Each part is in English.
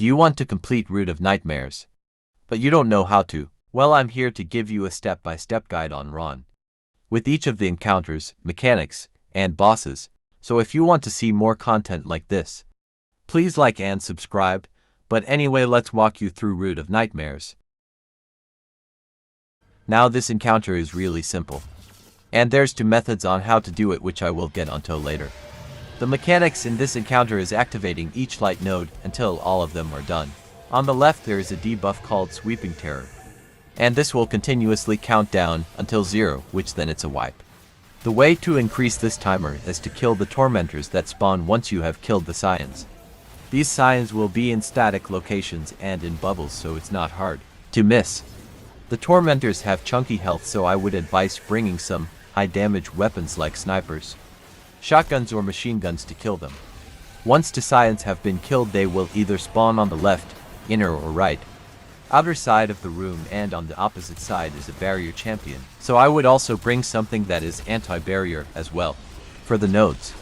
Do you want to complete Root of Nightmares, but you don't know how to? Well, I'm here to give you a step-by-step guide on Ron, with each of the encounters, mechanics, and bosses. So if you want to see more content like this, please like and subscribe. But anyway, let's walk you through Root of Nightmares. Now this encounter is really simple, and there's 2 methods on how to do it, which I will get onto later. The mechanics in this encounter is activating each light node until all of them are done. On the left there is a debuff called Sweeping Terror, and this will continuously count down until 0, which then it's a wipe. The way to increase this timer is to kill the tormentors that spawn once you have killed the scions. These scions will be in static locations and in bubbles, so it's not hard to miss. The tormentors have chunky health, so I would advise bringing some high damage weapons like snipers, shotguns or machine guns to kill them. Once the scions have been killed, they will either spawn on the left, inner or right, outer side of the room, and on the opposite side is a barrier champion. So I would also bring something that is anti-barrier as well. For the nodes,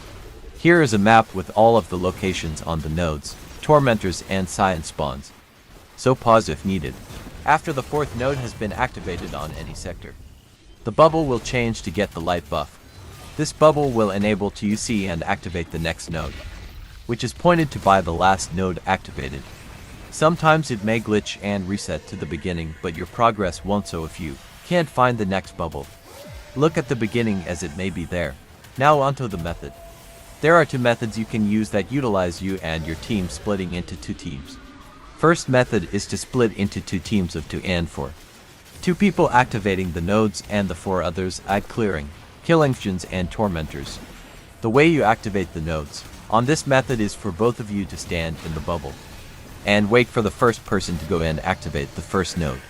here is a map with all of the locations on the nodes, tormentors and scion spawns. So pause if needed. After the 4th node has been activated on any sector, the bubble will change to get the light buff. This bubble will enable to see and activate the next node, which is pointed to by the last node activated. Sometimes it may glitch and reset to the beginning, but your progress won't, so if you can't find the next bubble, look at the beginning as it may be there. Now onto the method. There are 2 methods you can use that utilize you and your team splitting into 2 teams. First method is to split into 2 teams of 2 and 4. 2 people activating the nodes and the 4 others clearing, killing scions and tormentors. The way you activate the nodes on this method is for both of you to stand in the bubble and wait for the first person to go and activate the first node.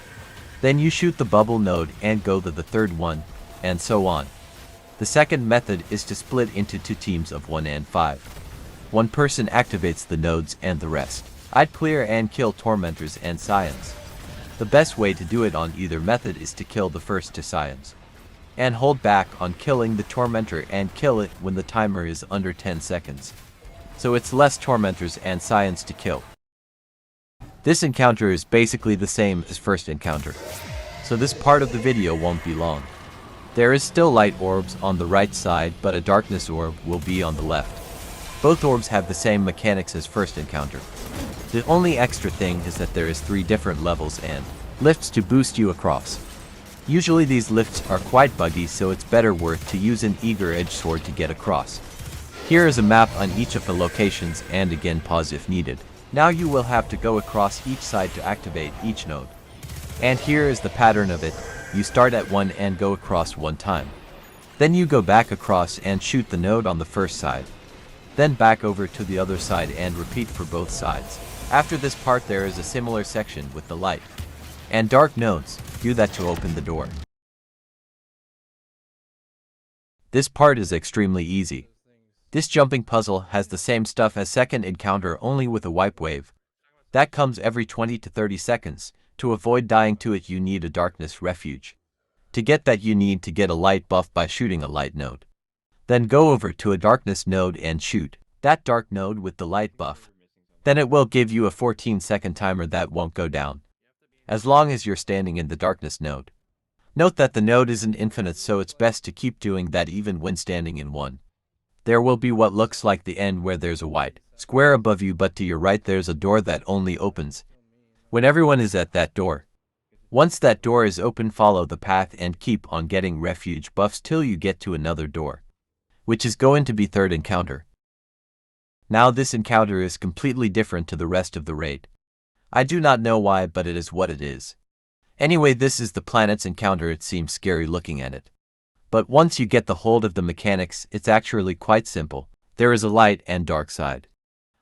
Then you shoot the bubble node and go to the 3rd one, and so on. The second method is to split into 2 teams of 1 and 5. One person activates the nodes and the rest I'd clear and kill tormentors and scions. The best way to do it on either method is to kill the first 2 scions, and hold back on killing the tormentor and kill it when the timer is under 10 seconds. So it's less tormentors and scions to kill. This encounter is basically the same as first encounter, so this part of the video won't be long. There is still light orbs on the right side, but a darkness orb will be on the left. Both orbs have the same mechanics as first encounter. The only extra thing is that there is 3 different levels and lifts to boost you across. Usually these lifts are quite buggy, so it's better worth to use an eager edge sword to get across. Here is a map on each of the locations, and again pause if needed. Now you will have to go across each side to activate each node. And here is the pattern of it. You start at 1 and go across 1 time. Then you go back across and shoot the node on the first side. Then back over to the other side and repeat for both sides. After this part there is a similar section with the light and dark nodes. Do that to open the door. This part is extremely easy. This jumping puzzle has the same stuff as second encounter, only with a wipe wave that comes every 20 to 30 seconds. To avoid dying to it, you need a darkness refuge. To get that, you need to get a light buff by shooting a light node. Then go over to a darkness node and shoot that dark node with the light buff. Then it will give you a 14-second timer that won't go down as long as you're standing in the darkness node. Note that the node isn't infinite, so it's best to keep doing that even when standing in one. There will be what looks like the end, where there's a white square above you, but to your right there's a door that only opens when everyone is at that door. Once that door is open, follow the path and keep on getting refuge buffs till you get to another door, which is going to be third encounter. Now this encounter is completely different to the rest of the raid. I do not know why, but it is what it is. Anyway, this is the planet's encounter. It seems scary looking at it, but once you get the hold of the mechanics, it's actually quite simple. There is a light and dark side.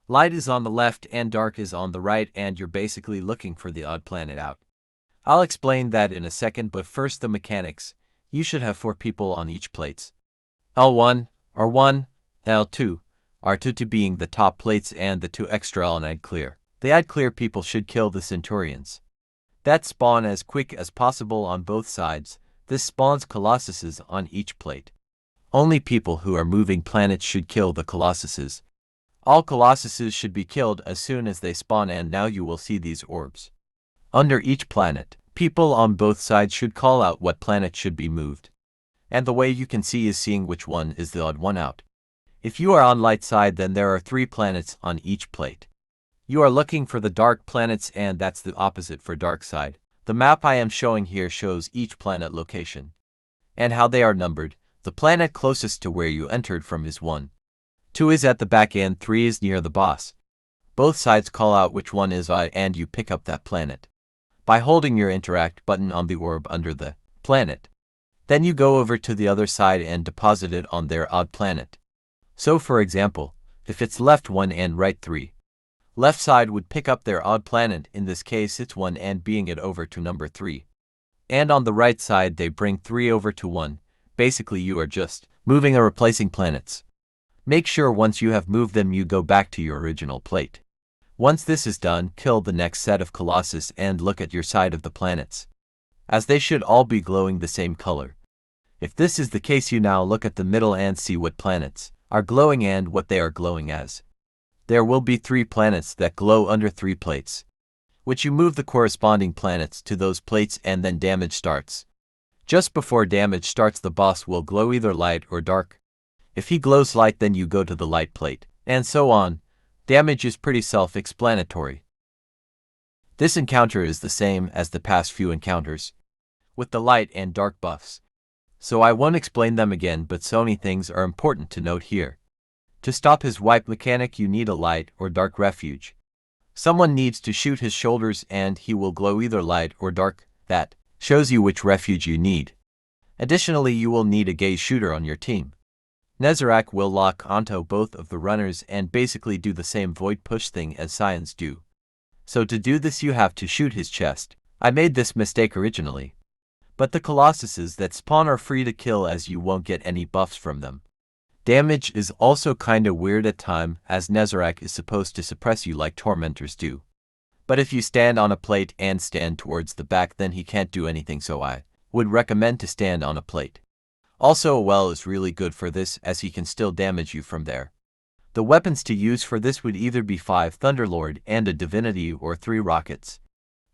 Light is on the left and dark is on the right, and you're basically looking for the odd planet out. I'll explain that in a second, but first the mechanics. You should have 4 people on each plates. L1, R1, L2, R2 being the top plates, and the 2 extra on I'd clear. The I'd clear people should kill the Centurions that spawn as quick as possible on both sides. This spawns Colossuses on each plate. Only people who are moving planets should kill the Colossuses. All colossuses should be killed as soon as they spawn, and now you will see these orbs under each planet. People on both sides should call out what planet should be moved. And the way you can see is seeing which one is the odd one out. If you are on light side, then there are 3 planets on each plate. You are looking for the dark planets, and that's the opposite for dark side. The map I am showing here shows each planet location and how they are numbered. The planet closest to where you entered from is 1. 2 is at the back and 3 is near the boss. Both sides call out which one is I, and you pick up that planet by holding your interact button on the orb under the planet. Then you go over to the other side and deposit it on their odd planet. So for example, if it's left 1 and right 3, left side would pick up their odd planet, in this case it's 1, and bring it over to number 3. And on the right side they bring 3 over to 1. Basically you are just moving or replacing planets. Make sure once you have moved them you go back to your original plate. Once this is done, kill the next set of colossus and look at your side of the planets, as they should all be glowing the same color. If this is the case, you now look at the middle and see what planets are glowing and what they are glowing as. There will be 3 planets that glow under 3 plates, which you move the corresponding planets to those plates and then damage starts. Just before damage starts, the boss will glow either light or dark. If he glows light, then you go to the light plate, and so on. Damage is pretty self-explanatory. This encounter is the same as the past few encounters, with the light and dark buffs. So I won't explain them again, but so many things are important to note here. To stop his wipe mechanic, you need a light or dark refuge. Someone needs to shoot his shoulders and he will glow either light or dark. That shows you which refuge you need. Additionally, you will need a gaze shooter on your team. Estorickk will lock onto both of the runners and basically do the same void push thing as Scions do. So to do this you have to shoot his chest. I made this mistake originally, but the colossuses that spawn are free to kill as you won't get any buffs from them. Damage is also kinda weird at time, as Estorickk is supposed to suppress you like tormentors do. But if you stand on a plate and stand towards the back, then he can't do anything, so I would recommend to stand on a plate. Also a well is really good for this, as he can still damage you from there. The weapons to use for this would either be 5 Thunderlord and a Divinity, or 3 rockets.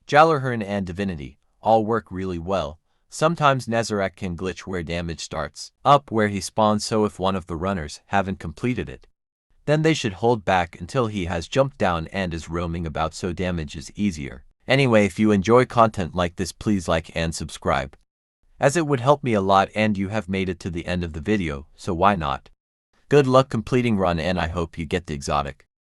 Jallarhorn and Divinity all work really well. Sometimes Estorickk can glitch where damage starts up where he spawns, so if one of the runners haven't completed it, then they should hold back until he has jumped down and is roaming about, so damage is easier. Anyway, if you enjoy content like this, please like and subscribe, as it would help me a lot, and you have made it to the end of the video, so why not? Good luck completing run, and I hope you get the exotic.